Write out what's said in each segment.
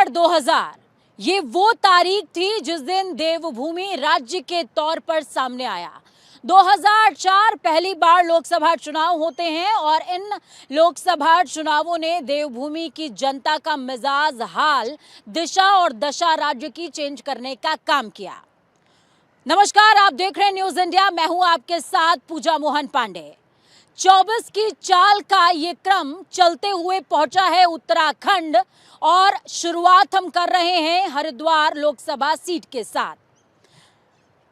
दिसंबर 2000 ये वो तारीख थी जिस दिन देवभूमि राज्य के तौर पर सामने आया। 2004 पहली बार लोकसभा चुनाव होते हैं और इन लोकसभा चुनावों ने देवभूमि की जनता का मिजाज, हाल, दिशा और दशा राज्य की चेंज करने का काम किया। नमस्कार, आप देख रहे हैं न्यूज इंडिया। मैं हूं आपके साथ पूजा मोहन पांडे। 24 की चाल का ये क्रम चलते हुए पहुंचा है उत्तराखंड और शुरुआत हम कर रहे हैं हरिद्वार लोकसभा सीट के साथ।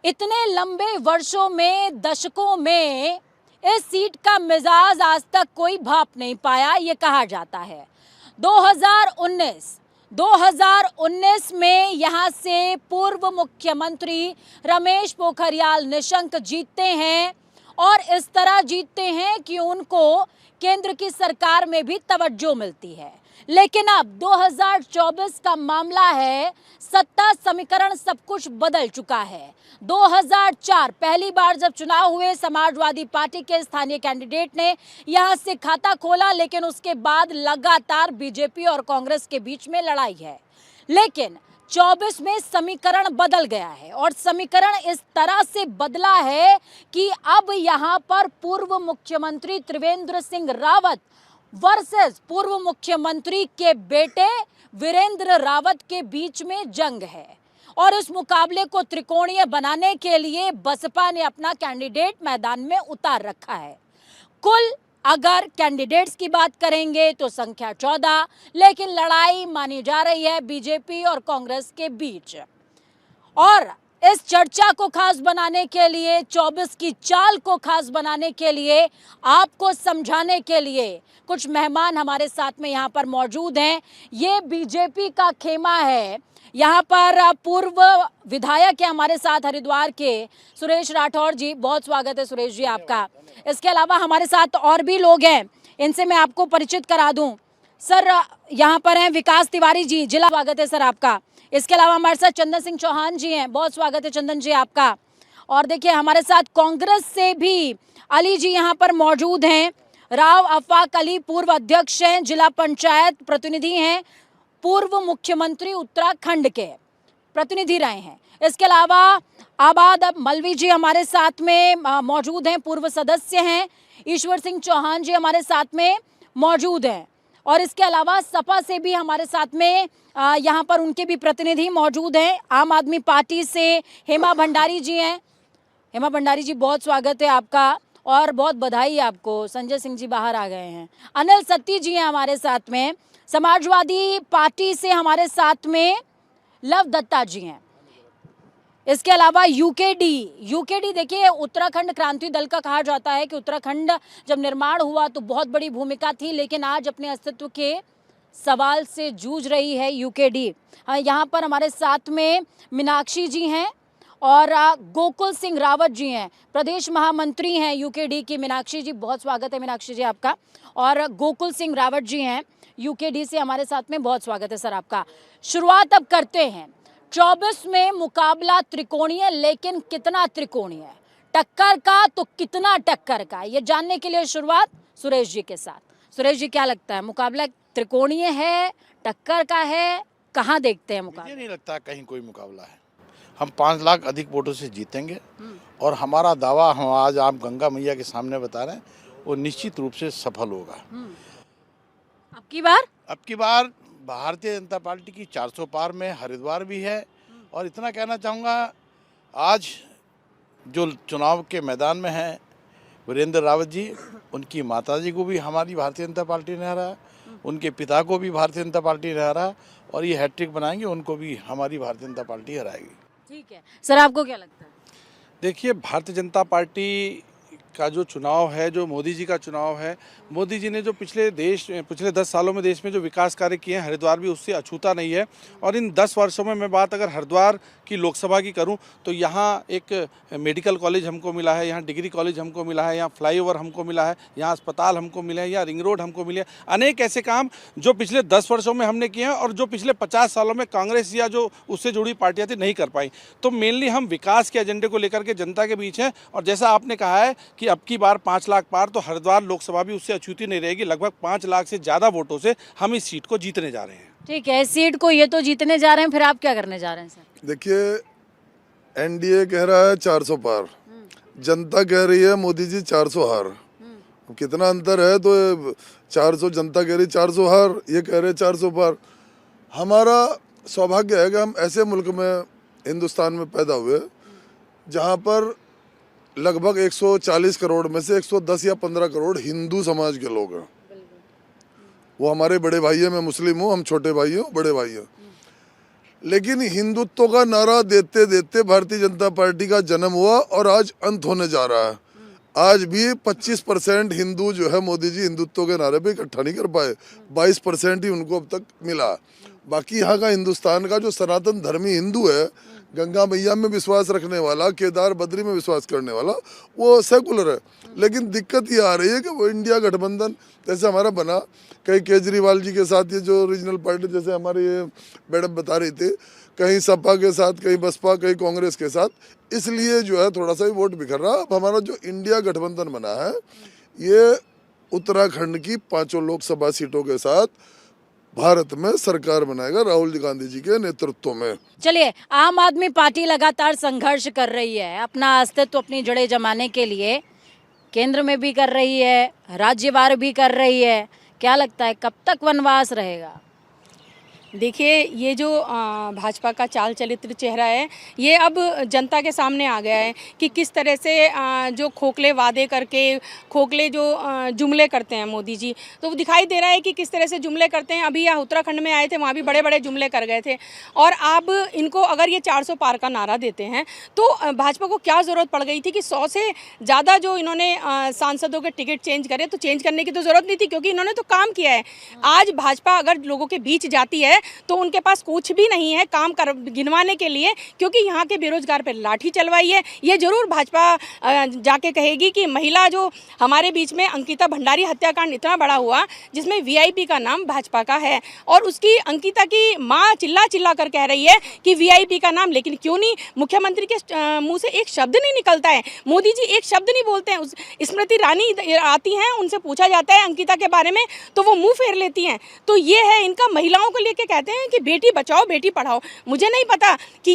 इतने लंबे वर्षों में, दशकों में इस सीट का मिजाज आज तक कोई भाप नहीं पाया, ये कहा जाता है। 2019 में यहां से पूर्व मुख्यमंत्री रमेश पोखरियाल निशंक जीतते हैं और इस तरह जीतते हैं कि उनको केंद्र की सरकार में भी तवज्जो मिलती है। लेकिन अब 2024 का मामला है, सत्ता समीकरण सब कुछ बदल चुका है। 2004 पहली बार जब चुनाव हुए, समाजवादी पार्टी के स्थानीय कैंडिडेट ने यहां से खाता खोला, लेकिन उसके बाद लगातार बीजेपी और कांग्रेस के बीच में लड़ाई है। लेकिन 24 में समीकरण बदल गया है और समीकरण इस तरह से बदला है कि अब यहां पर पूर्व मुख्यमंत्री त्रिवेंद्र सिंह रावत वर्सेस पूर्व मुख्यमंत्री के बेटे वीरेंद्र रावत के बीच में जंग है और इस मुकाबले को त्रिकोणीय बनाने के लिए बसपा ने अपना कैंडिडेट मैदान में उतार रखा है। कुल अगर कैंडिडेट्स की बात करेंगे तो संख्या 14, लेकिन लड़ाई मानी जा रही है बीजेपी और कांग्रेस के बीच। और इस चर्चा को खास बनाने के लिए, 24 की चाल को खास बनाने के लिए, आपको समझाने के लिए कुछ मेहमान हमारे साथ में यहाँ पर मौजूद हैं। ये बीजेपी का खेमा है। यहाँ पर पूर्व विधायक है हमारे साथ हरिद्वार के सुरेश राठौर जी, बहुत स्वागत है सुरेश जी आपका। इसके अलावा हमारे साथ और भी लोग हैं, इनसे मैं आपको परिचित करा दूं। सर यहाँ पर हैं विकास तिवारी जी, जिला स्वागत है सर आपका। इसके अलावा हमारे साथ चंदन सिंह चौहान जी हैं, बहुत स्वागत है चंदन जी आपका। और देखिए हमारे साथ कांग्रेस से भी अली जी यहाँ पर मौजूद हैं। राव अफाक अली पूर्व अध्यक्ष हैं, जिला पंचायत प्रतिनिधि हैं, पूर्व मुख्यमंत्री उत्तराखंड के प्रतिनिधि रहे हैं। इसके अलावा आबाद मलवी जी हमारे साथ में मौजूद हैं, पूर्व सदस्य हैं। ईश्वर सिंह चौहान जी हमारे साथ में मौजूद हैं और इसके अलावा सपा से भी हमारे साथ में यहाँ पर उनके भी प्रतिनिधि मौजूद हैं। आम आदमी पार्टी से हेमा भंडारी जी हैं। हेमा भंडारी जी, बहुत स्वागत है आपका और बहुत बधाई आपको। संजय सिंह जी बाहर आ गए हैं। अनिल सत्ती जी हैं हमारे साथ में। समाजवादी पार्टी से हमारे साथ में लव दत्ता जी हैं। इसके अलावा यूकेडी देखिए, उत्तराखंड क्रांति दल का कहा जाता है कि उत्तराखंड जब निर्माण हुआ तो बहुत बड़ी भूमिका थी, लेकिन आज अपने अस्तित्व के सवाल से जूझ रही है यूकेडी। यहाँ पर हमारे साथ में मीनाक्षी जी हैं और गोकुल सिंह रावत जी हैं, प्रदेश महामंत्री हैं यूकेडी की। मीनाक्षी जी, बहुत स्वागत है मीनाक्षी जी आपका। और गोकुल सिंह रावत जी हैं यूकेडी से, हमारे साथ में, बहुत स्वागत है सर आपका। शुरुआत अब करते हैं। 24 में मुकाबला त्रिकोणीय, लेकिन कितना त्रिकोणीय? टक्कर का तो कितना टक्कर का, ये जानने के लिए शुरुआत सुरेश जी के साथ। सुरेश जी, क्या लगता है, मुकाबला त्रिकोणीय है, टक्कर का है, कहाँ देखते हैं मुकाबला? मुझे नहीं लगता कहीं कोई मुकाबला है। हम 5 लाख अधिक वोटों से जीतेंगे और हमारा दावा हम आज आप गंगा मैया के सामने बता रहे हैं, वो निश्चित रूप से सफल होगा। अब की बार भारतीय जनता पार्टी की 400 पार में हरिद्वार भी है। और इतना कहना चाहूँगा, आज जो चुनाव के मैदान में हैं वीरेंद्र रावत जी, उनकी माताजी को भी हमारी भारतीय जनता पार्टी ने हराया, उनके पिता को भी भारतीय जनता पार्टी ने हराया और ये हैट्रिक बनाएंगे, उनको भी हमारी भारतीय जनता पार्टी हराएगी। ठीक है सर, आपको क्या लगता है? देखिए, भारतीय जनता पार्टी का जो चुनाव है, जो मोदी जी का चुनाव है, मोदी जी ने जो पिछले 10 सालों में देश में जो विकास कार्य किए हैं, हरिद्वार भी उससे अछूता नहीं है। और इन 10 वर्षों में मैं बात अगर हरिद्वार की लोकसभा की करूं तो यहाँ एक मेडिकल कॉलेज हमको मिला है, यहाँ डिग्री कॉलेज हमको मिला है, यहाँ फ्लाईओवर हमको मिला है, यहाँ अस्पताल हमको मिले हैं, यहाँ रिंग रोड हमको मिले हैं। अनेक ऐसे काम जो पिछले 10 वर्षों में हमने किए हैं और जो पिछले 50 सालों में कांग्रेस या जो उससे जुड़ी पार्टियाँ थी नहीं कर पाई। तो मेनली हम विकास के एजेंडे को लेकर के जनता के बीच हैं। और जैसा आपने कहा है कि अब की बार 5 लाख पार, तो हरिद्वार लोकसभा भी उससे अछूती नहीं रहेगी। लगभग 5 लाख से ज़्यादा वोटों से हम इस सीट को जीतने जा रहे हैं। ठीक है, सीट को ये तो जीतने जा रहे हैं, फिर आप क्या करने जा रहे हैं सर? देखिए, एनडीए कह रहा है 400 पार, जनता कह रही है मोदी जी 400 हार। अब कितना अंतर है? तो 400 जनता कह रही 400 हार, ये कह रहे 400 पार। हमारा सौभाग्य है कि हम ऐसे मुल्क में, हिंदुस्तान में पैदा हुए जहाँ पर लगभग 140 करोड़ में से 110 या 15 करोड़ हिंदू समाज के लोग हैं। वो हमारे बड़े भाई हैं, मैं मुस्लिम हूँ, हम छोटे भाई हैं, बड़े भाई हैं। लेकिन हिंदुत्व का नारा देते देते भारतीय जनता पार्टी का जन्म हुआ और आज अंत होने जा रहा है। आज भी 25% हिंदू जो है मोदी जी हिंदुत्व के नारे पे इकट्ठा नहीं कर पाए, 22% ही उनको अब तक मिला। बाकी यहाँ का हिंदुस्तान का जो सनातन धर्मी हिंदू है, गंगा मैया में विश्वास रखने वाला, केदार बद्री में विश्वास करने वाला, वो सेकुलर है। लेकिन दिक्कत ये आ रही है कि वो इंडिया गठबंधन जैसे हमारा बना, कहीं केजरीवाल जी के साथ ये जो रीजनल पार्टी जैसे हमारे ये मैडम बता रही थे, कहीं सपा के साथ, कहीं बसपा, कहीं कांग्रेस के साथ, इसलिए जो है थोड़ा सा ही वोट बिखर रहा। अब हमारा जो इंडिया गठबंधन बना है ये उत्तराखंड की 5 लोकसभा सीटों के साथ भारत में सरकार बनाएगा राहुल गांधी जी के नेतृत्व में। चलिए, आम आदमी पार्टी लगातार संघर्ष कर रही है अपना अस्तित्व, अपनी जड़ें जमाने के लिए, केंद्र में भी कर रही है, राज्यवार भी कर रही है। क्या लगता है कब तक वनवास रहेगा? देखिए, ये जो भाजपा का चाल चरित्र चेहरा है, ये अब जनता के सामने आ गया है कि किस तरह से जो खोखले वादे करके, खोखले जो जुमले करते हैं मोदी जी, तो वो दिखाई दे रहा है कि किस तरह से जुमले करते हैं। अभी यहाँ उत्तराखंड में आए थे, वहाँ भी बड़े बड़े जुमले कर गए थे। और अब इनको अगर ये 400 पार का नारा देते हैं तो भाजपा को क्या ज़रूरत पड़ गई थी कि 100 से ज़्यादा जो इन्होंने सांसदों के टिकट चेंज करे? तो चेंज करने की तो ज़रूरत नहीं थी, क्योंकि इन्होंने तो काम किया है। आज भाजपा अगर लोगों के बीच जाती है तो उनके पास कुछ भी नहीं है काम कर गिनवाने के लिए, क्योंकि यहाँ के बेरोजगार पे लाठी चलवाई है। ये जरूर भाजपा जाके कहेगी कि महिला जो हमारे बीच में अंकिता भंडारी हत्याकांड इतना बड़ा हुआ जिसमें वीआईपी का नाम भाजपा का है, और उसकी अंकिता की माँ चिल्ला चिल्ला कर कह रही है कि वीआईपी का नाम, लेकिन क्यों नहीं मुख्यमंत्री के मुँह से एक शब्द नहीं निकलता है। मोदी जी एक शब्द नहीं बोलते हैं। स्मृति ईरानी आती हैं, उनसे पूछा जाता है अंकिता के बारे में तो वो मुँह फेर लेती हैं। तो ये है इनका, महिलाओं को लेके कहते हैं कि बेटी बचाओ बेटी पढ़ाओ। मुझे नहीं पता कि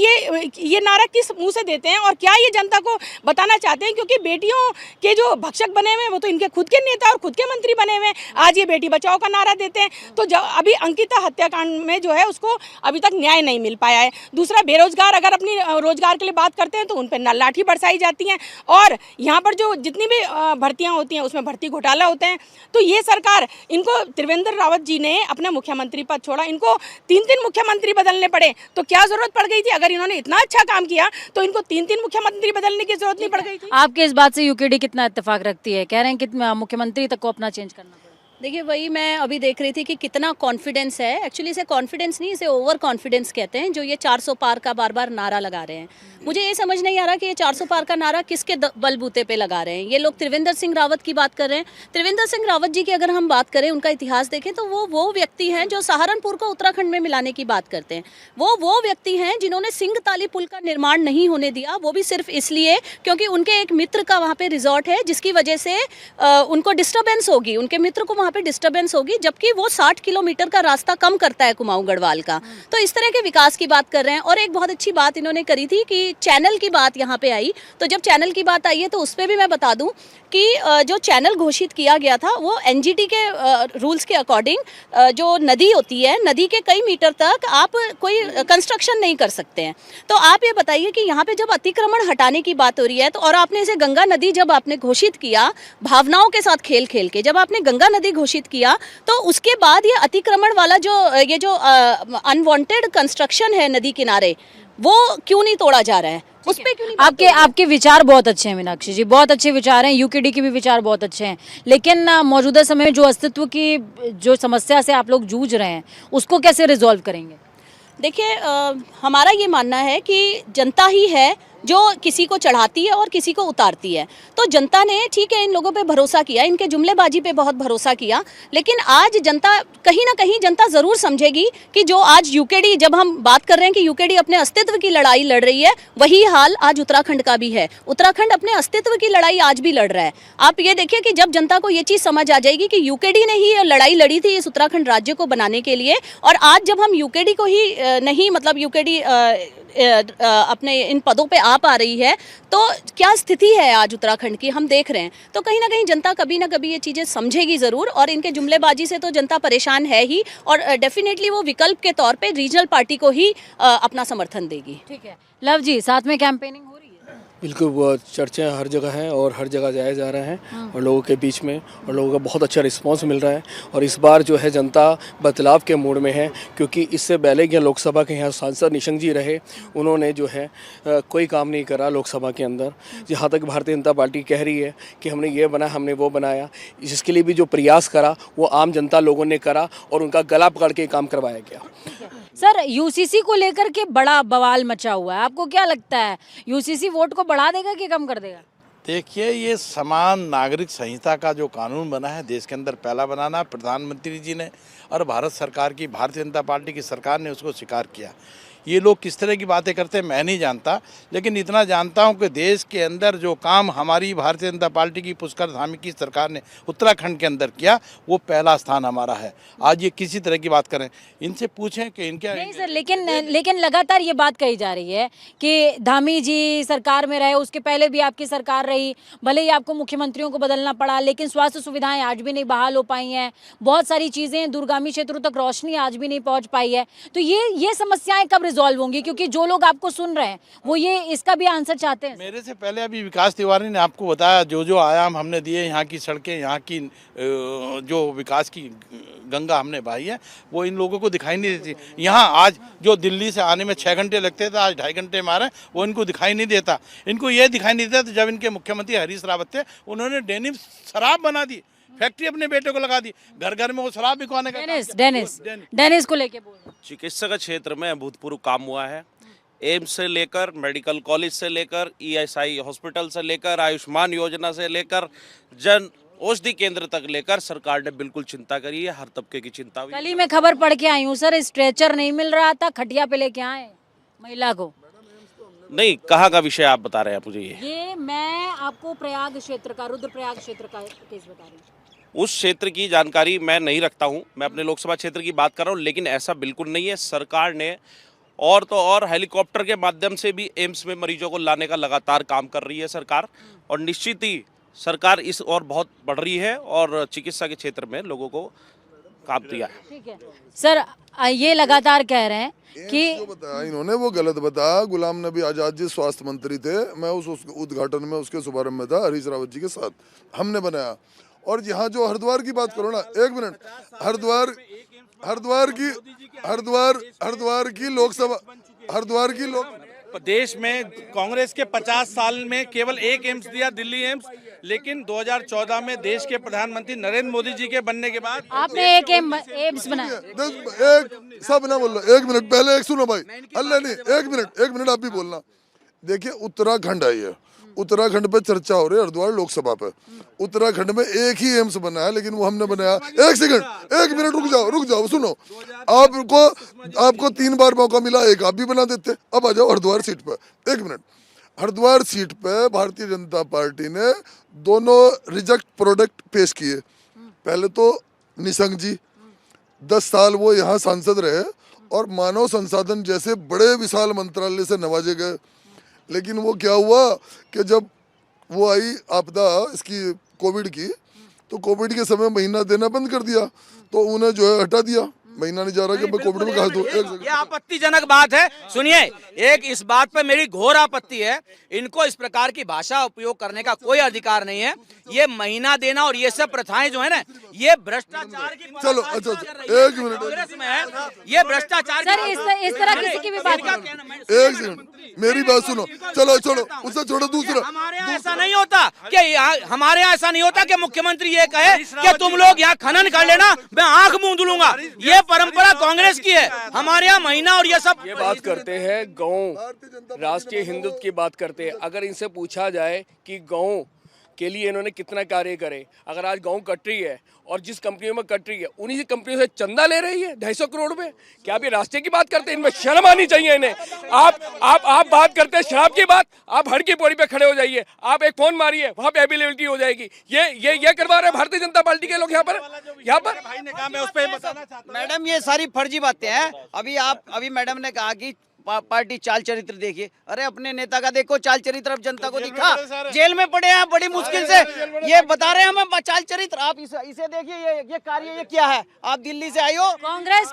ये नारा किस मुंह से देते हैं और क्या ये जनता को बताना चाहते हैं, क्योंकि बेटियों के जो भक्षक बने हुए हैं वो तो इनके खुद के नेता और खुद के मंत्री बने हुए हैं। आज ये बेटी बचाओ का नारा देते हैं। तो अभी अंकिता हत्याकांड में जो है उसको अभी तक न्याय नहीं मिल पाया है। दूसरा, बेरोजगार अगर अपनी रोजगार के लिए बात करते हैं तो उन पर लाठी बरसाई जाती हैं, और यहाँ पर जो जितनी भी भर्तियाँ होती हैं उसमें भर्ती घोटाला होते हैं। तो ये सरकार, इनको त्रिवेंद्र रावत जी ने अपना मुख्यमंत्री पद छोड़ा, इनको 3 मुख्यमंत्री बदलने पड़े। तो क्या जरूरत पड़ गई थी? अगर इन्होंने इतना अच्छा काम किया तो इनको 3 मुख्यमंत्री बदलने की जरूरत नहीं पड़ गई थी। आपके इस बात से यूकेडी कितना इत्तेफाक रखती है? कह रहे हैं कि मुख्यमंत्री तक को अपना चेंज करना पड़ा। देखिए, वही मैं अभी देख रही थी कि कितना कॉन्फिडेंस है। एक्चुअली इसे कॉन्फिडेंस नहीं, इसे ओवर कॉन्फिडेंस कहते हैं, जो ये 400 पार का बार बार नारा लगा रहे हैं। मुझे ये समझ नहीं आ रहा कि ये 400 पार का नारा किसके बलबूते पे लगा रहे हैं। ये लोग त्रिवेंद्र सिंह रावत की बात कर रहे हैं। त्रिवेंद्र सिंह रावत जी की अगर हम बात करें, उनका इतिहास देखें तो वो व्यक्ति हैं जो सहारनपुर को उत्तराखंड में मिलाने की बात करते हैं। वो व्यक्ति हैं जिन्होंने सिंह ताली पुल का निर्माण नहीं होने दिया, वो भी सिर्फ इसलिए क्योंकि उनके एक मित्र का वहाँ पे रिजॉर्ट है, जिसकी वजह से उनको डिस्टर्बेंस होगी, उनके मित्र को वहाँ पे डिस्टर्बेंस होगी, जबकि वो 60 किलोमीटर का रास्ता कम करता है कुमाऊं गढ़वाल का। तो इस तरह के विकास की बात कर रहे हैं। और एक बहुत अच्छी बात इन्होंने करी थी कि चैनल की बात यहाँ पे आई, तो जब चैनल की बात आई है तो उस पर भी मैं बता दूं कि जो चैनल घोषित किया गया था वो एनजीटी के रूल्स के अकॉर्डिंग जो नदी होती है, नदी के कई मीटर तक आप कोई कंस्ट्रक्शन नहीं कर सकते हैं। तो आप ये बताइए कि यहाँ पे जब अतिक्रमण हटाने की बात हो रही है, तो और आपने इसे गंगा नदी जब आपने घोषित किया, भावनाओं के साथ खेल खेल के जब आपने गंगा नदी घोषित किया, तो उसके बाद ये अतिक्रमण वाला जो अनवांटेड कंस्ट्रक्शन है नदी किनारे, वो क्यों नहीं तोड़ा जा रहा है? उस पे क्यों नहीं? आपके विचार बहुत अच्छे हैं मीनाक्षी जी, बहुत अच्छे विचार हैं, यूकेडी के भी विचार बहुत अच्छे हैं, लेकिन मौजूदा समय में जो अस्तित्व की जो समस्या से आप लोग जूझ रहे हैं उसको कैसे रिजॉल्व करेंगे? देखिए, हमारा ये मानना है कि जनता ही है जो किसी को चढ़ाती है और किसी को उतारती है। तो जनता ने ठीक है इन लोगों पे भरोसा किया, इनके जुमलेबाजी पे बहुत भरोसा किया, लेकिन आज जनता कहीं ना कहीं जनता ज़रूर समझेगी कि जो आज यूकेडी, जब हम बात कर रहे हैं कि यूकेडी अपने अस्तित्व की लड़ाई लड़ रही है, वही हाल आज उत्तराखंड का भी है। उत्तराखंड अपने अस्तित्व की लड़ाई आज भी लड़ रहा है। आप ये देखिए कि जब जनता को ये चीज़ समझ आ जाएगी कि यूकेडी ने ही लड़ाई लड़ी थी इस उत्तराखंड राज्य को बनाने के लिए, और आज जब हम यूकेडी को ही नहीं, मतलब यूकेडी अपने इन पदों पे आ पा रही है, तो क्या स्थिति है आज उत्तराखंड की हम देख रहे हैं। तो कहीं ना कहीं जनता कभी ना कभी ये चीज़ें समझेगी ज़रूर, और इनके जुमलेबाजी से तो जनता परेशान है ही, और डेफिनेटली वो विकल्प के तौर पे रीजनल पार्टी को ही अपना समर्थन देगी। ठीक है, लव जी, साथ में कैंपेनिंग हो रही है? बिल्कुल, वो चर्चाएं हर जगह हैं और हर जगह जाए जा रहे हैं और लोगों के बीच में, और लोगों का बहुत अच्छा रिस्पांस मिल रहा है। और इस बार जो है जनता बदलाव के मूड में है, क्योंकि इससे पहले कि लोकसभा के यहाँ सांसद निशंक जी रहे, उन्होंने जो है कोई काम नहीं करा लोकसभा के अंदर। जहाँ तक भारतीय जनता पार्टी कह रही है कि हमने ये बनाया, हमने वो बनाया, जिसके लिए भी जो प्रयास करा वो आम जनता लोगों ने करा और उनका गला पकड़ के काम करवाया गया। सर, यूसीसी को लेकर के बड़ा बवाल मचा हुआ है, आपको क्या लगता है यूसीसी वोट को बढ़ा देगा कि कम कर देगा? देखिए, ये समान नागरिक संहिता का जो कानून बना है देश के अंदर पहला बनाना प्रधानमंत्री जी ने और भारत सरकार की, भारतीय जनता पार्टी की सरकार ने उसको स्वीकार किया। ये लोग किस तरह की बातें करते हैं मैं नहीं जानता, लेकिन इतना जानता हूं कि देश के अंदर जो काम हमारी भारतीय जनता पार्टी की पुष्कर धामी की सरकार ने उत्तराखंड के अंदर किया, वो पहला स्थान हमारा है। आज ये किसी तरह की बात करें, इनसे पूछें कि इनके नहीं सर, लेकिन लगातार ये बात कही जा रही है कि धामी जी सरकार में रहे, उसके पहले भी आपकी सरकार रही, भले ही आपको मुख्यमंत्रियों को बदलना पड़ा, लेकिन स्वास्थ्य सुविधाएं आज भी नहीं बहाल हो पाई हैं, बहुत सारी चीज़ें, दूरगामी क्षेत्रों तक रोशनी आज भी नहीं पहुँच पाई है। तो ये समस्याएं कब रिजॉल्व होंगी? क्योंकि जो लोग आपको सुन रहे हैं वो ये इसका भी आंसर चाहते हैं। मेरे से पहले अभी विकास तिवारी ने आपको बताया जो आयाम हमने दिए, यहाँ की सड़कें, यहाँ की जो विकास की गंगा हमने बहाई है, वो इन लोगों को दिखाई नहीं देती। यहाँ आज जो दिल्ली से आने में 6 घंटे लगते थे, आज 2.5 घंटे मारे, वो इनको दिखाई नहीं देता। इनको ये दिखाई नहीं देता जब इनके मुख्यमंत्री हरीश रावत थे, उन्होंने डेनिम शराब बना दी, फैक्ट्री अपने बेटे को लगा दी, घर घर में वो शराब बिकवाने का। डेनिस को लेके बोल, चिकित्सा के क्षेत्र में अभूतपूर्व काम हुआ है। एम्स से लेकर मेडिकल कॉलेज से लेकर ईएसआई हॉस्पिटल से लेकर आयुष्मान योजना से लेकर जन औषधि केंद्र तक लेकर सरकार ने बिल्कुल चिंता करी है, हर तबके की चिंता हुई। कल ही मैं खबर पढ़ के आई हूँ सर, स्ट्रेचर नहीं मिल रहा था, खटिया पे लेके आए महिला को। नहीं, कहाँ का विषय आप बता रहे हैं मुझे? ये मैं आपको प्रयाग क्षेत्र का, रुद्रप्रयाग क्षेत्र का केस बता रही हूँ। उस क्षेत्र की जानकारी मैं नहीं रखता हूं, मैं अपने लोकसभा क्षेत्र की बात कर रहा हूं, लेकिन ऐसा बिल्कुल नहीं है। सरकार ने और तो और हेलीकॉप्टर के माध्यम से भी एम्स में मरीजों को लाने का लगातार काम कर रही है सरकार, और निश्चित ही सरकार इस और बहुत बढ़ रही है और चिकित्सा के क्षेत्र में लोगों को काम दिया है। ठीक है सर, ये लगातार कह रहे हैं कि जो बताया इन्होंने वो गलत बताया। गुलाम नबी आजाद जी स्वास्थ्य मंत्री थे, मैं उस उद्घाटन में उसके शुभारंभ में था हरीश रावत जी के साथ, हमने बनाया। और यहाँ जो हरिद्वार की बात करो ना, 1 मिनट, हरिद्वार की लोक देश में कांग्रेस के 50 साल में केवल एक एम्स दिया, दिल्ली एम्स, लेकिन 2014 में देश के प्रधानमंत्री नरेंद्र मोदी जी के बनने के बाद आपने एक एम्स बनाया। एक सब ना बोल रहा, 1 मिनट पहले एक सुनो भाई, अल्लाह नहीं, 1 मिनट आप भी बोलना। देखिए, उत्तराखंड आई है, उत्तराखंड पे चर्चा हो रही है, हरिद्वार लोकसभा पे। उत्तराखंड में एक ही एम्स बना है, लेकिन वो हमने बनाया। 1 मिनट रुक जाओ सुनो, आपको 3 बार मौका मिला, एक आप भी बना देते। अब आ जाओ हरिद्वार सीट पे। 1 मिनट, हरिद्वार सीट पे भारतीय जनता पार्टी ने दोनों रिजेक्ट प्रोडक्ट पेश किए। पहले तो निशंक जी 10 साल वो यहाँ सांसद रहे और मानव संसाधन जैसे बड़े विशाल मंत्रालय से नवाजे गए, लेकिन वो क्या हुआ कि जब वो आई आपदा इसकी कोविड की, तो कोविड के समय महीना देना बंद कर दिया, तो उन्हें जो है हटा दिया, महीना नहीं जा रहा कि मैं कोविड में कहा। तो ये आपत्तिजनक बात है। सुनिए, एक इस बात पर मेरी घोर आपत्ति है, इनको इस प्रकार की भाषा उपयोग करने का कोई अधिकार नहीं है। ये महीना देना और ये सब प्रथाएं जो है ना, ये भ्रष्टाचार की चलो अच्छा 1 मिनट, कांग्रेस में है, ये भ्रष्टाचार। सर, इस तरह किसी की भी बात नहीं। 1 सेकंड मेरी बात सुनो, चलो उससे छोड़ो दूसरा। हमारे यहाँ ऐसा नहीं होता कि हमारे यहाँ ऐसा नहीं होता कि मुख्यमंत्री ये कहे कि तुम लोग यहाँ खनन कर लेना, मैं आंख मूंद लूंगा। ये परंपरा कांग्रेस की है, हमारे यहाँ महीना और ये सब। ये बात करते हैं गाँव राष्ट्रीय हिंदुत्व की बात करते हैं। अगर इनसे पूछा जाए कि गाँव के लिए इन्होंने कितना कार्य करे, अगर आज गाँव कट रही है और जिस कंपनियों में कट रही है उन्हीं कंपनियों से चंदा ले रही है 250 करोड़ में, क्या अभी राष्ट्रीय की बात करते हैं? इनमें शर्म आनी चाहिए इन्हें। आप बात करते हैं शराब की बात, आप हड़ की पौड़ी पे खड़े हो जाइए, आप एक फोन मारिए, वहाँ पे अवेलेबिलिटी हो जाएगी। ये करवा रहे हैं भारतीय जनता पार्टी के लोग यहाँ पर। भाई ने कहा, मैं उस पर बताना चाहता हूं। मैडम ये सारी फर्जी बातें हैं। अभी मैडम ने कहा कि पार्टी चाल चरित्र देखिए। अरे अपने नेता का देखो चाल चरित्र, अब जनता को दिखा। जेल में पड़े हैं बड़ी मुश्किल से, ये बता रहे हैं हमें चाल चरित्र। आप इसे देखिए, ये कार्य ये क्या है। आप दिल्ली से आई हो। कांग्रेस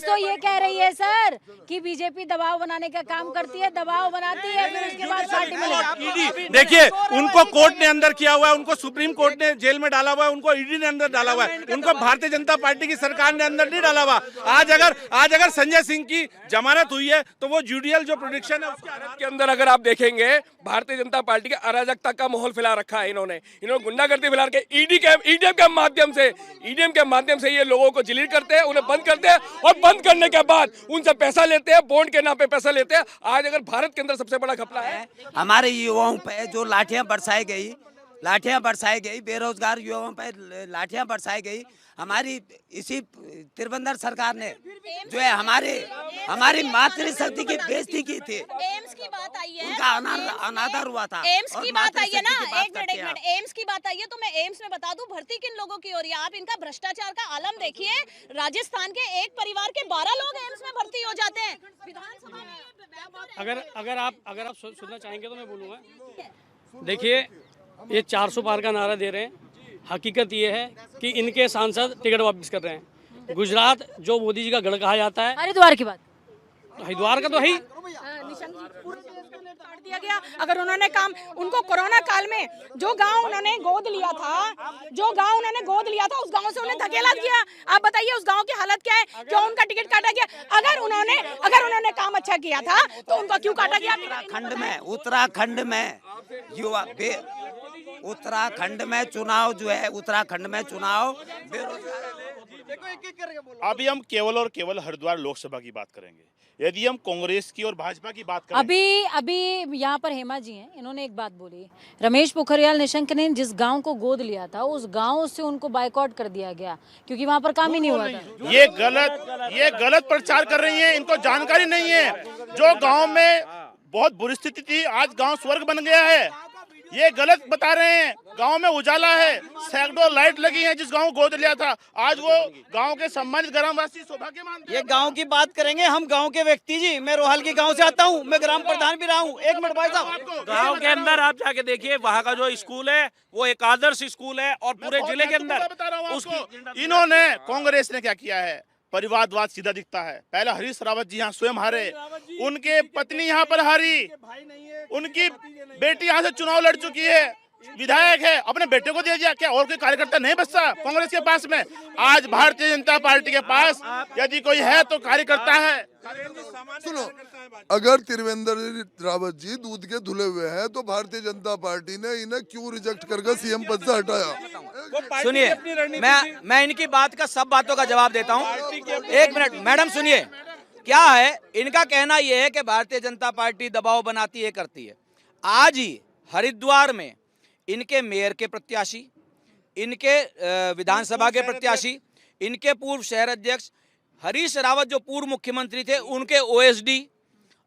तो ये कह रही है सर कि बीजेपी दबाव बनाने का काम करती है, दबाव बनाती है, फिर उसके बाद पार्टी में। देखिए, उनको कोर्ट ने अंदर किया हुआ है, उनको सुप्रीम कोर्ट ने जेल में डाला हुआ है, उनको ईडी ने अंदर डाला हुआ है, उनको भारतीय जनता पार्टी की सरकार ने अंदर नहीं डाला हुआ। आज अगर संजय सिंह की जमानत हुई है तो वो जुडियल जो प्रोडिक्शन है उसके के अंदर अगर आप देखेंगे भारतीय जनता पार्टी के अराजकता का माहौल फैला रखा है इन्होंने गुंडागर्दी फैला के ईडीएम के माध्यम से ये लोगों को जिलील करते हैं, उन्हें बंद करते हैं और बंद करने के बाद उनसे पैसा लेते हैं, बॉन्ड के नाम पे पैसा लेते हैं। आज अगर भारत के अंदर सबसे बड़ा घपला है हमारे युवाओं पे जो लाठियां बरसाई गई, बेरोजगार युवाओं पे लाठियां बरसाई गई। हमारी इसी त्रिभुवन सरकार ने जो है हमारी मातृशक्ति की बेइज्जती की थी। एम्स की बात आई है, उनका अनादर हुआ था। एम्स की बात आई है ना, एक मिनट, एम्स की बात आई है तो मैं एम्स में बता दूं भर्ती किन लोगों की हो रही है। आप इनका भ्रष्टाचार का आलम देखिए। राजस्थान के एक परिवार के 12 लोग एम्स में भर्ती हो जाते हैं। विधानसभा में अगर आप सुनना चाहेंगे तो मैं बोलूँगा। देखिए, ये 400 पार का नारा दे रहे हैं। हकीकत ये है कि इनके सांसद टिकट वापस कर रहे हैं। गुजरात जो मोदी जी का गढ़ कहा जाता है, हरिद्वार की बात, हरिद्वार का तो है ही। दिया गया। अगर उन्होंने काम, उनको कोरोना काल में जो गांव उन्होंने गोद लिया था उस गांव से उन्हें धकेला दिया। आप बताइए उस गांव की हालत क्या है, क्यों उनका टिकट काटा गया? अगर उन्होंने काम अच्छा किया था तो उनका क्यों काटा गया? उत्तराखंड में चुनाव जो है, अभी हम केवल और केवल हरिद्वार लोकसभा की बात करेंगे। यदि हम कांग्रेस की और भाजपा की बात करें, अभी यहाँ पर हेमा जी हैं, इन्होंने एक बात बोली। रमेश पोखरियाल निशंक ने जिस गांव को गोद लिया था उस गांव से उनको बायकॉट कर दिया गया क्योंकि वहाँ पर काम ही नहीं हुआ था। ये गलत प्रचार कर रही है। इनको जानकारी नहीं है। जो गाँव में बहुत बुरी स्थिति थी, आज गाँव स्वर्ग बन गया है। ये गलत बता रहे हैं। गांव में उजाला है, सैकड़ों लाइट लगी हैं। जिस गांव को गोद लिया था आज वो गांव के सम्मानित ग्रामवासी सौभाग्य मानते हैं। ये गांव की बात करेंगे, हम गांव के व्यक्ति जी। मैं रोहल के गांव से आता हूं, मैं ग्राम प्रधान भी रहा हूं। एक मिनट भाई साहब, गांव के अंदर आप जाके देखिए, वहाँ का जो स्कूल है वो एक आदर्श स्कूल है और पूरे जिले के अंदर उसकी इन्होंने कांग्रेस ने क्या किया है, परिवारवाद सीधा दिखता है। पहले हरीश रावत जी यहाँ स्वयं हारे, उनके पत्नी यहाँ पर हारी, उनकी बेटी यहाँ से चुनाव लड़ चुकी है, विधायक है, अपने बेटे को दे दिया। क्या और कोई कार्यकर्ता नहीं बचता कांग्रेस के पास में? आज भारतीय जनता पार्टी के पास यदि कोई है तो कार्यकर्ता है। सुनो, अगर त्रिवेंद्र रावत जी दूध के धुले हुए हैं तो भारतीय जनता पार्टी ने इन्हें क्यों रिजेक्ट करके सीएम पद से हटाया? सुनिए, मैं इनकी बात का सब बातों का जवाब देता हूँ। एक मिनट मैडम सुनिए, क्या है इनका कहना यह है कि भारतीय जनता पार्टी दबाव बनाती है, करती है। आज ही हरिद्वार में इनके मेयर के प्रत्याशी, इनके विधानसभा के प्रत्याशी, इनके पूर्व शहर अध्यक्ष हरीश रावत जो पूर्व मुख्यमंत्री थे उनके ओएसडी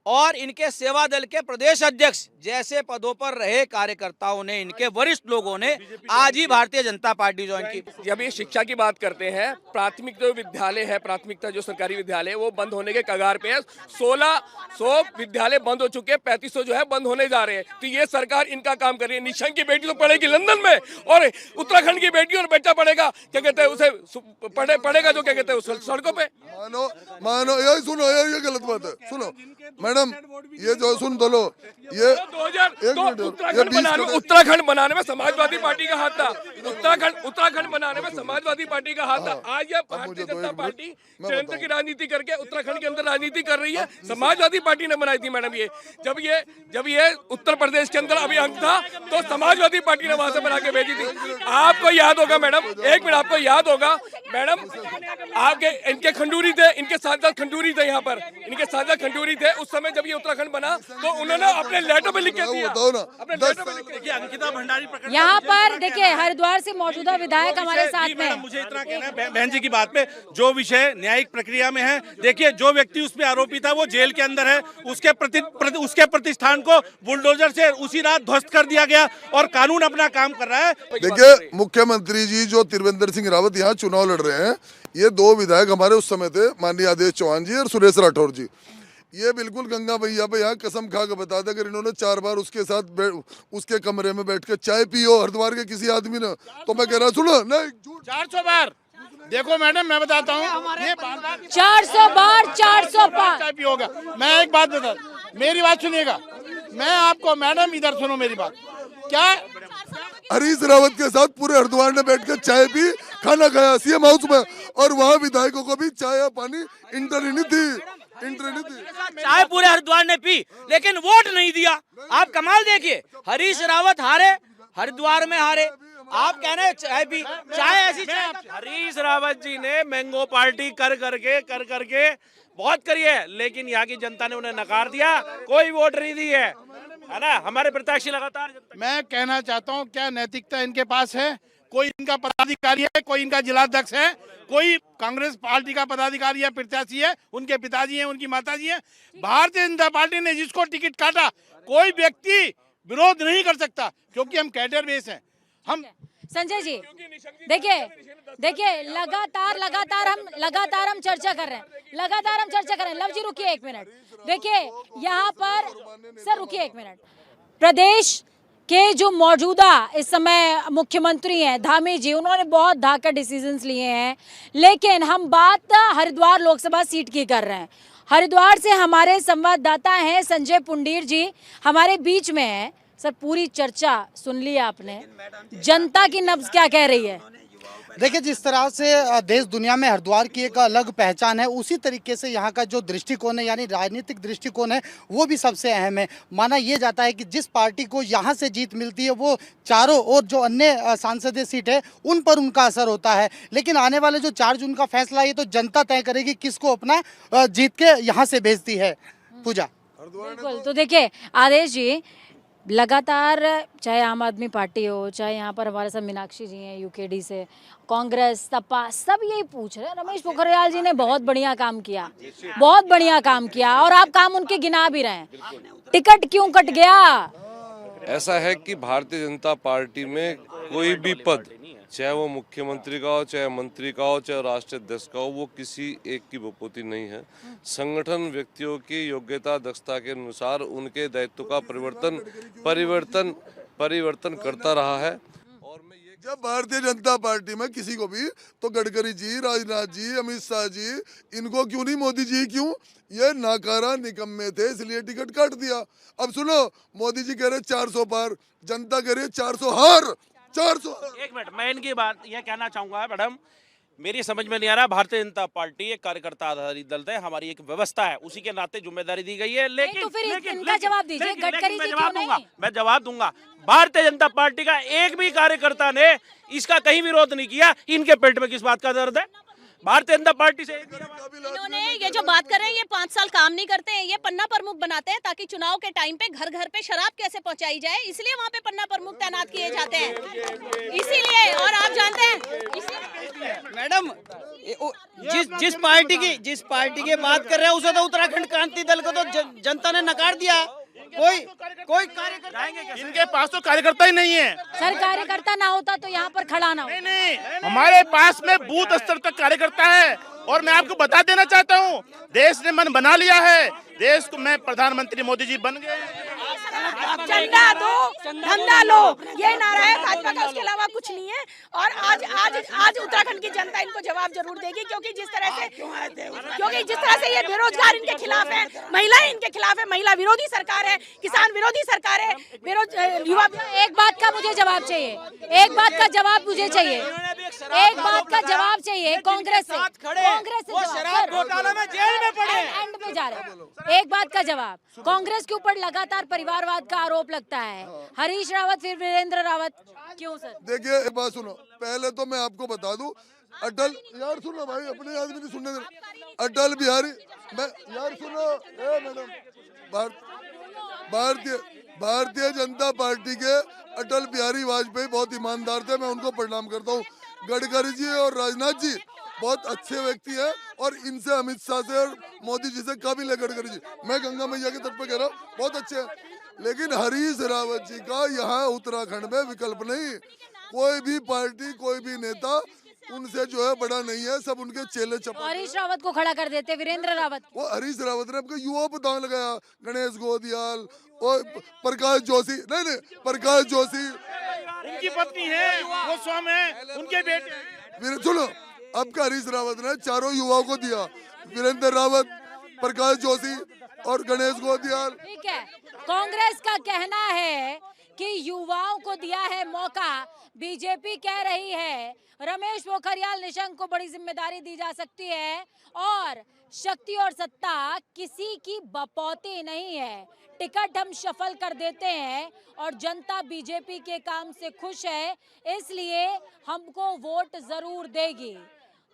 और इनके सेवा दल के प्रदेश अध्यक्ष जैसे पदों पर रहे कार्यकर्ताओं ने, इनके वरिष्ठ लोगों ने आज ही भारतीय जनता पार्टी ज्वाइन की। जब ये शिक्षा की बात करते हैं, प्राथमिक जो विद्यालय है, प्राथमिकता जो सरकारी विद्यालय वो बंद होने के कगार पे है। 1600 विद्यालय बंद हो चुके हैं, 3500 जो है बंद होने जा रहे हैं। तो ये सरकार इनका काम कर रही है। निशंक की बेटी तो पढ़ेगी लंदन में और उत्तराखंड की बेटी और बेटा पढ़ेगा, क्या कहते हैं उसे, पढ़ेगा जो क्या कहते हैं सड़कों पे। मानो यही सुनो, ये गलत बात है। सुनो मैडम, मैडम ये जो सुन दो लो ये 2000 उत्तराखंड बनाने में समाजवादी पार्टी का हाथ था। उत्तराखंड बनाने में समाजवादी पार्टी का हाथ था। आज ये भारतीय जनता पार्टी षड्यंत्र की राजनीति करके उत्तराखंड के अंदर राजनीति कर रही है। समाजवादी पार्टी ने बनाई थी मैडम ये। जब ये उत्तर प्रदेश के अंदर अभियान था तो समाजवादी पार्टी ने वहां से बना के भेजी थी। आपको याद होगा मैडम, एक मिनट, आपको याद होगा मैडम, आपके इनके खंडूरी थे, इनके सांसद खंडूरी थे यहाँ पर, इनके सांसद खंडूरी थे उस समय जब ये उत्तराखंड बना तो उन्होंने अपने लेटर में लिख के दिया। अंकिता भंडारी यहाँ पर देखिए हरिद्वार से मौजूदा विधायक हमारे साथ में। मुझे इतना कहना है बहन जी की बात पे, जो विषय न्यायिक प्रक्रिया में है, देखिए जो व्यक्ति उस पे आरोपी था वो जेल के अंदर है, उसके प्रतिष्ठान को बुलडोजर से उसी रात ध्वस्त कर दिया गया और कानून अपना काम कर रहा है। देखिए मुख्यमंत्री जी जो त्रिवेंद्र सिंह रावत यहाँ चुनाव लड़ रहे हैं, ये दो विधायक हमारे उस समय थे, माननीय आदेश चौहान जी और सुरेश राठौर जी। ये बिल्कुल गंगा भैया पे यहाँ कसम खा के बता दे, अगर इन्होंने 4 बार उसके साथ उसके कमरे में बैठ के चाय पियो हरिद्वार के किसी आदमी ने, तो मैं कह रहा सुनो नहीं 400 बार। देखो मैडम मैं बताता हूँ, ये 400 बार चाय पियोगा। मैं एक बात बता, मेरी बात सुनिएगा, मैं आपको मैडम इधर सुनो मेरी बात। क्या हरीश रावत के साथ पूरे हरिद्वार ने बैठ के चाय पी, खाना खाया सीएम हाउस में, और वहाँ विधायकों को भी चाय या पानी एंट्री नहीं थी। चाय पूरे हरिद्वार ने पी लेकिन वोट नहीं दिया। आप कमाल देखिए, हरीश रावत हारे, हरिद्वार में हारे, आप कह रहे हैं चाय पी, चाय ऐसी चाय। हरीश रावत जी ने मैंगो पार्टी कर करके बहुत करी है, लेकिन यहाँ की जनता ने उन्हें नकार दिया, कोई वोट नहीं दी है ना। हमारे प्रत्याशी लगातार। मैं कहना चाहता हूँ क्या नैतिकता इनके पास है? कोई इनका पदाधिकारी है, कोई इनका जिलाध्यक्ष है, कोई कांग्रेस पार्टी का पदाधिकारी या प्रत्याशी है, उनके पिताजी हैं, उनकी माताजी हैं। भारतीय जनता पार्टी ने जिसको टिकट काटा, कोई व्यक्ति विरोध नहीं कर सकता, क्योंकि हम कैडर बेस हैं। हम संजय जी देखिए लगातार हम चर्चा कर रहे हैं। लव जी रुकिए एक मिनट। देखिए यहाँ पर सर रुकिए एक मिनट। प्रदेश के जो मौजूदा इस समय मुख्यमंत्री हैं धामी जी, उन्होंने बहुत धाकड़ डिसीजंस लिए हैं, लेकिन हम बात हरिद्वार लोकसभा सीट की कर रहे हैं। हरिद्वार से हमारे संवाददाता हैं संजय पुंडीर जी हमारे बीच में हैं। सर पूरी चर्चा सुन ली आपने, जनता की नब्ज क्या कह रही है? देखिए जिस तरह से देश दुनिया में हरिद्वार की एक अलग पहचान है, उसी तरीके से यहाँ का जो दृष्टिकोण है यानी राजनीतिक दृष्टिकोण है वो भी सबसे अहम है। माना यह जाता है कि जिस पार्टी को यहाँ से जीत मिलती है वो चारों और जो अन्य सांसदीय सीट है उन पर उनका असर होता है, लेकिन आने वाले जो 4 जून का फैसला ये तो जनता तय करेगी किसको अपना जीत के यहाँ से भेजती है। पूजा बिल्कुल। तो देखिए आदेश जी, लगातार चाहे आम आदमी पार्टी हो, चाहे यहाँ पर हमारे साथ मीनाक्षी जी हैं यूकेडी से, कांग्रेस सपा, सब यही पूछ रहे हैं। रमेश पोखरियाल जी ने बहुत बढ़िया काम किया और आप काम उनके गिना भी रहे हैं, टिकट क्यों कट गया? ऐसा है कि भारतीय जनता पार्टी में कोई भी पद, चाहे वो मुख्यमंत्री का हो, चाहे मंत्री का हो, चाहे राष्ट्रीय अध्यक्ष का हो, वो किसी एक की बपोती नहीं है। संगठन व्यक्तियों की योग्यता दक्षता के अनुसार उनके दायित्व का परिवर्तन करता रहा है। और मैं ये जब भारतीय जनता पार्टी में किसी को भी, तो गडकरी जी, राजनाथ जी, अमित शाह जी, इनको क्यों नहीं, मोदी जी क्यों? ये नाकारा निकम्मे थे इसलिए टिकट काट दिया। अब सुनो, मोदी जी कह रहे 400 पार, जनता कह रही है 400 हार। 400। एक मिनट, मैं इनकी बात यह कहना चाहूंगा मैडम, मेरी समझ में नहीं आ रहा। भारतीय जनता पार्टी एक कार्यकर्ता आधारित दल है, हमारी एक व्यवस्था है, उसी के नाते जिम्मेदारी दी गई है। लेकिन तो फिर इनका जवाब दीजिए, गडकरी जी क्यों नहीं? मैं जवाब दूंगा। भारतीय जनता पार्टी का एक भी कार्यकर्ता ने इसका कहीं विरोध नहीं किया। इनके पेट में किस बात का दर्द है? भारतीय जनता पार्टी से इन्होंने ये जो बात कर रहे हैं, ये 5 साल काम नहीं करते हैं, ये पन्ना प्रमुख बनाते हैं ताकि चुनाव के टाइम पे घर घर पे शराब कैसे पहुंचाई जाए, इसलिए वहाँ पे पन्ना प्रमुख तैनात किए जाते हैं, इसीलिए। और आप जानते हैं मैडम जिस पार्टी की बात कर रहे हैं उसे तो उत्तराखंड क्रांति दल को तो जनता ने नकार दिया। कोई कार्यकर्ता, इनके पास तो कार्यकर्ता ही नहीं है। सर कार्यकर्ता ना होता तो यहाँ पर खड़ा ना हो। नहीं, हमारे पास में बूथ स्तर तक कार्यकर्ता है। और मैं आपको बता देना चाहता हूँ, देश ने मन बना लिया है, देश को में प्रधानमंत्री मोदी जी बन गए। चंदा दो धंधा लो, ये नारा है भाजपा का, उसके अलावा कुछ नहीं है। और आज उत्तराखंड की जनता इनको जवाब जरूर देगी, क्योंकि जिस तरह से ये बेरोजगार इनके खिलाफ है, महिलाएं इनके खिलाफ है, महिला विरोधी सरकार है, किसान विरोधी सरकार है, युवा। एक बात का मुझे जवाब चाहिए, एक बात का जवाब मुझे चाहिए, एक बात का जवाब चाहिए कांग्रेस से। कांग्रेस से शराब घोटाला में जेल में पड़े, एंड में जा रहे हैं। एक बात का जवाब, कांग्रेस के ऊपर लगातार परिवारवाद का आरोप लगता है, हरीश रावत फिर वीरेंद्र रावत, क्यों सर? देखिए एक बात सुनो, पहले तो मैं आपको बता दूं, अटल, यार सुनो भाई, अपने आदमी नहीं सुनने दे, अटल बिहारी, मैं यार सुनो, मैडम, भारतीय जनता पार्टी के अटल बिहारी वाजपेयी बहुत ईमानदार थे, मैं उनको प्रणाम करता हूँ। गडकरी जी और राजनाथ जी बहुत अच्छे व्यक्ति हैं, और इनसे अमित शाह से और मोदी जी से काबिल है गडकरी जी, मैं गंगा मैया के तट पे कह रहा हूँ, बहुत अच्छे हैं। लेकिन हरीश रावत जी का यहाँ उत्तराखंड में विकल्प नहीं, कोई भी पार्टी, कोई भी नेता उनसे जो है बड़ा नहीं है, सब उनके चेले चपाटे। हरीश रावत को खड़ा कर देते वीरेंद्र रावत। वो हरीश रावत ने अपने युवाओं पर दांव लगाया, गणेश गोदियाल और प्रकाश जोशी, नहीं प्रकाश जोशी उनकी पत्नी है, वो स्वयं है, उनके बेटे। सुनो, अब का हरीश रावत ने चारों युवाओं को दिया, वीरेंद्र रावत, प्रकाश जोशी और गणेश गोदियाल। ठीक है, कांग्रेस का कहना है कि युवाओं को दिया है मौका, बीजेपी कह रही है रमेश पोखरियाल निशंक को बड़ी जिम्मेदारी दी जा सकती है, और शक्ति और सत्ता किसी की बपौती नहीं है, टिकट हम शफल कर देते हैं और जनता बीजेपी के काम से खुश है, इसलिए हमको वोट जरूर देगी।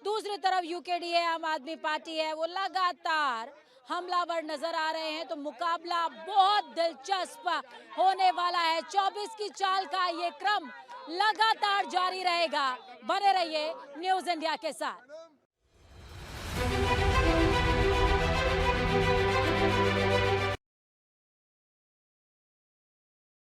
दूसरी तरफ यूकेडीए आम आदमी पार्टी है, वो लगातार हमलावर नजर आ रहे हैं, तो मुकाबला बहुत दिलचस्प होने वाला है। 24 की चाल का ये क्रम लगातार जारी रहेगा, बने रहिए न्यूज़ इंडिया के साथ।